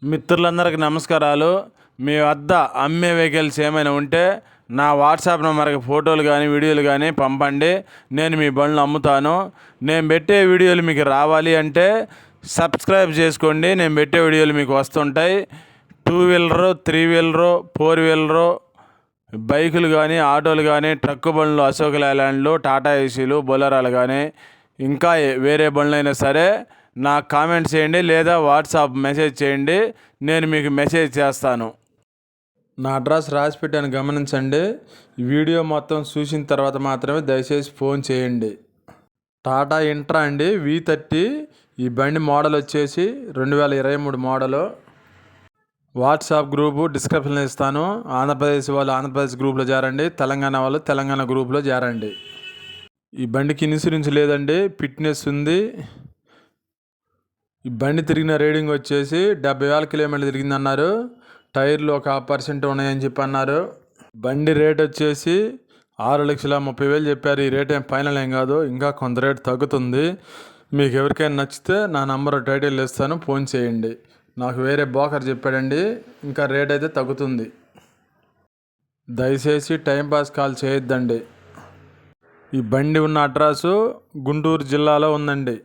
మిత్రులందరికీ నమస్కారాలు. మీ వద్ద అమ్మే వెహికల్స్ ఏమైనా ఉంటే నా వాట్సాప్ నెంబర్కి ఫోటోలు కానీ వీడియోలు కానీ పంపండి. నేను మీ బండ్లు అమ్ముతాను. నేను పెట్టే వీడియోలు మీకు రావాలి అంటే సబ్స్క్రైబ్ చేసుకోండి. నేను పెట్టే వీడియోలు మీకు వస్తుంటాయి. 2 వీలరు, 3 వీలరు, 4 వీలరు బైకులు కానీ, ఆటోలు కానీ, ట్రక్కు బండ్లు, అశోక్ లేలాండ్లు, టాటా ఏసీలు, బొలెరోలు కానీ, ఇంకా వేరే బండ్లైనా సరే నాకు కామెంట్ చేయండి లేదా వాట్సాప్ మెసేజ్ చేయండి. నేను మీకు మెసేజ్ చేస్తాను. నా అడ్రస్ రాసి పెట్టాను, గమనించండి. ఈ వీడియో మొత్తం చూసిన తర్వాత మాత్రమే దయచేసి ఫోన్ చేయండి. టాటా ఇంట్రా అండి, V30. ఈ బండి మోడల్ వచ్చేసి 2023 మోడలు. వాట్సాప్ గ్రూపు డిస్క్రిప్షన్లో ఇస్తాను. ఆంధ్రప్రదేశ్ వాళ్ళు ఆంధ్రప్రదేశ్ గ్రూప్లో చేరండి, తెలంగాణ వాళ్ళు తెలంగాణ గ్రూప్లో చేరండి. ఈ బండికి ఇన్సూరెన్స్ లేదండి, ఫిట్నెస్ ఉంది. ఈ బండి తిరిగిన రీడింగ్ వచ్చేసి 70,000 కిలోమీటర్లు తిరిగిందన్నారు. టైర్లు 1% ఉన్నాయని చెప్పి అన్నారు. బండి రేట్ వచ్చేసి 6,30,000 చెప్పారు. ఈ రేట్ ఏం ఫైనల్ ఏం కాదు, ఇంకా కొంత రేట్ తగ్గుతుంది. మీకు ఎవరికైనా నచ్చితే నా నంబర్ టైటిల్ ఇస్తాను, ఫోన్ చేయండి. నాకు వేరే బ్రోకర్ చెప్పాడండి, ఇంకా రేట్ అయితే తగ్గుతుంది. దయచేసి టైంపాస్ కాల్ చేయొద్దండి. ఈ బండి ఉన్న అడ్రస్సు గుంటూరు జిల్లాలో ఉందండి.